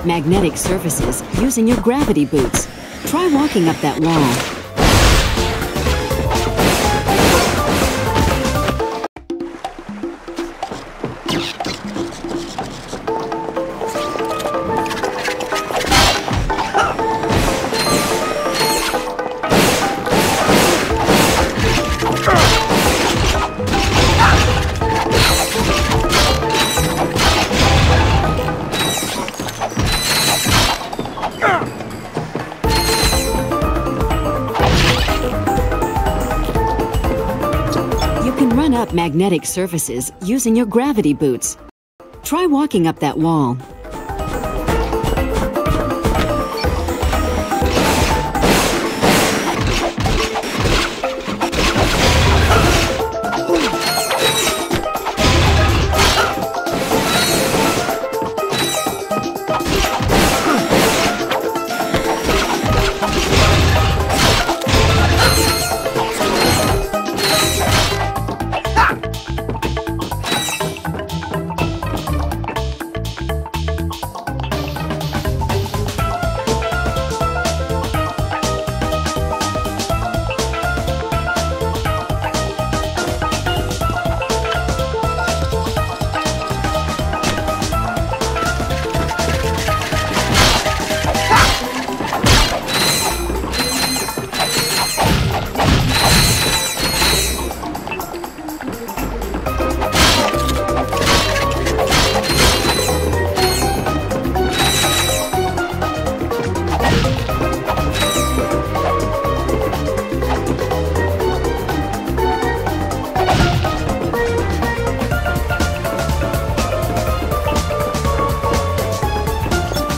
up magnetic surfaces using your gravity boots. Try walking up that wall. Run up magnetic surfaces using your gravity boots. Try walking up that wall.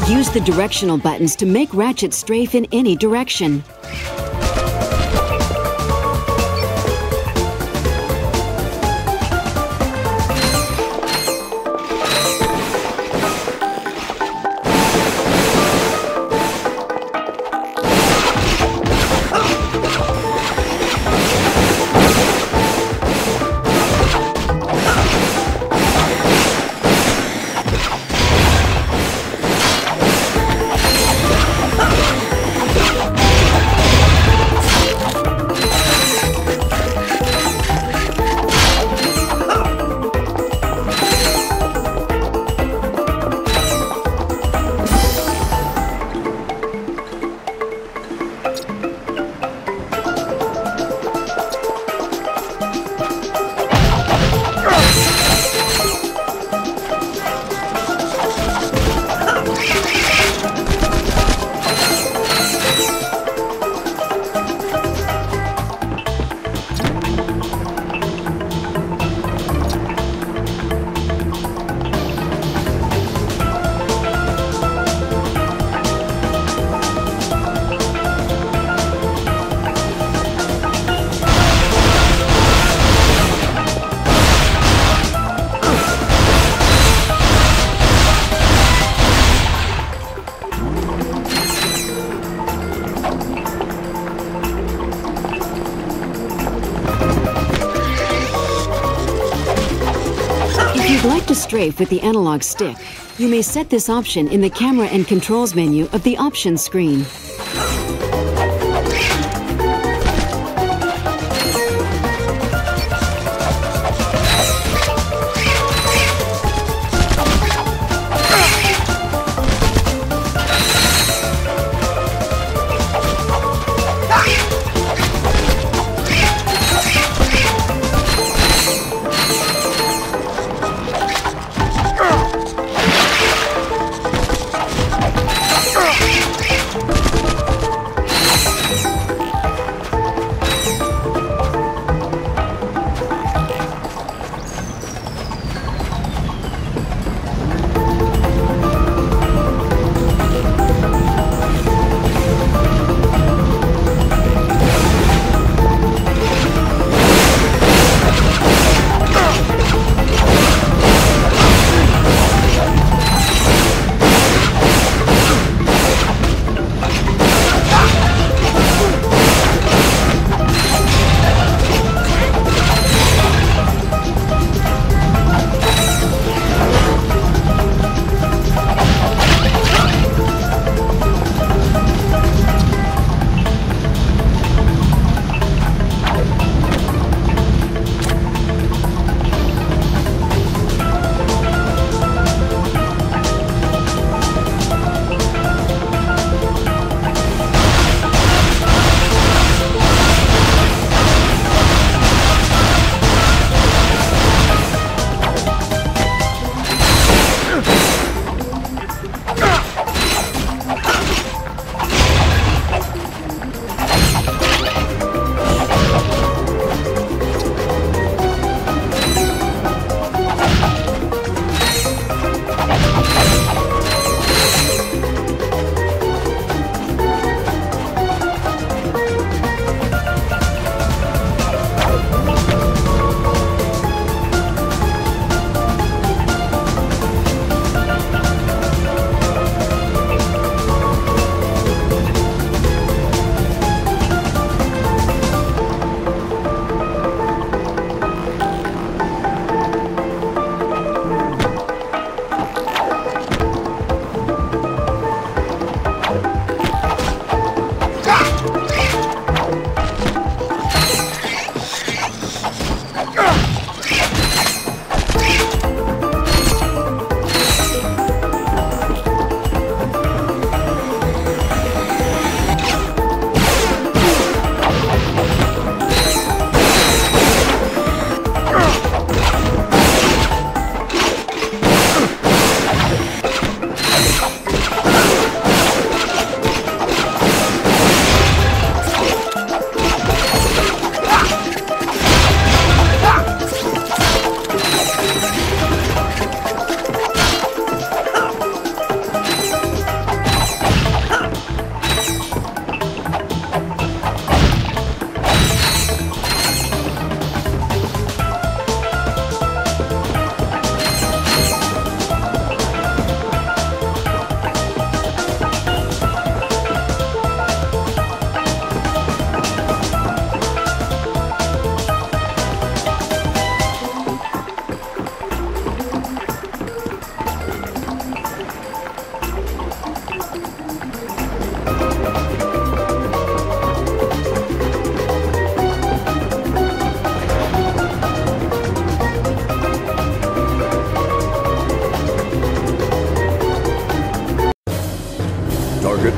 Use the directional buttons to make Ratchet strafe in any direction. If you'd like to strafe with the analog stick, you may set this option in the camera and controls menu of the options screen.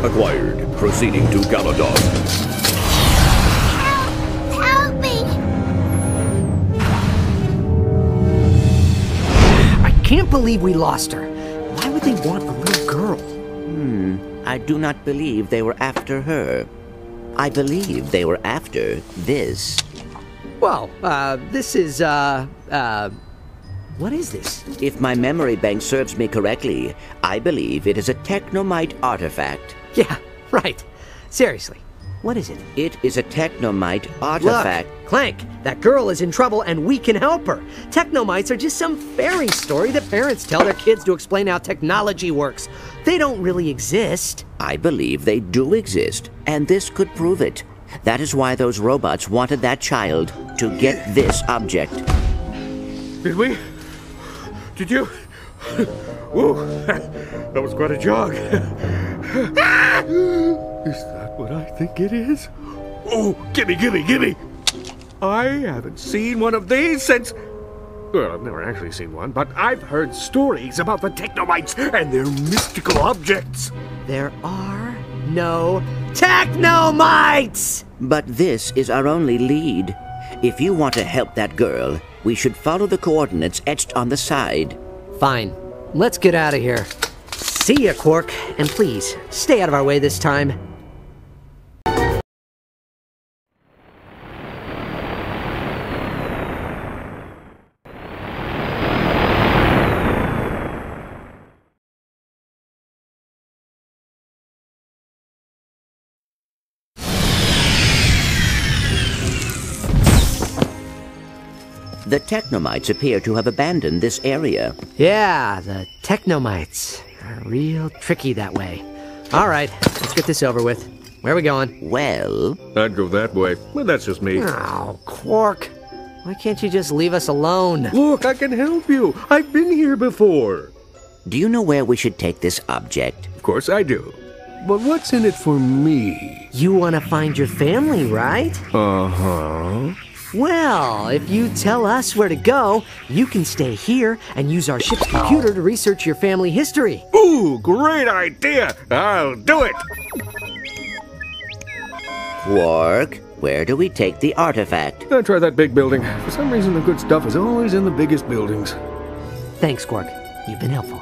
acquired. Proceeding to Galadon. Help me! I can't believe we lost her. Why would they want a little girl? I do not believe they were after her. I believe they were after this. Well, this is, what is this? If my memory bank serves me correctly, I believe it is a technomite artifact. Yeah, right. Seriously, what is it? It is a technomite artifact. Look, Clank, that girl is in trouble and we can help her. Technomites are just some fairy story that parents tell their kids to explain how technology works. They don't really exist. I believe they do exist, and this could prove it. That is why those robots wanted that child to get this object. Did we? Did you? Whoa, that was quite a jog. Is that what I think it is? Oh, gimme! I haven't seen one of these since... Well, I've never actually seen one, but I've heard stories about the Technomites and their mystical objects. There are no Technomites! But this is our only lead. If you want to help that girl, we should follow the coordinates etched on the side. Fine. Let's get out of here. See ya, Quark. And please, stay out of our way this time. The Technomites appear to have abandoned this area. Yeah, the Technomites are real tricky that way. All right, let's get this over with. Where are we going? Well... I'd go that way, but that's just me. Oh, Quark. Why can't you just leave us alone? Look, I can help you. I've been here before. Do you know where we should take this object? Of course I do. But what's in it for me? You want to find your family, right? Uh-huh. Well, if you tell us where to go, you can stay here and use our ship's computer to research your family history. Ooh, great idea! I'll do it! Quark, where do we take the artifact? I'll try that big building. For some reason, the good stuff is always in the biggest buildings. Thanks, Quark. You've been helpful.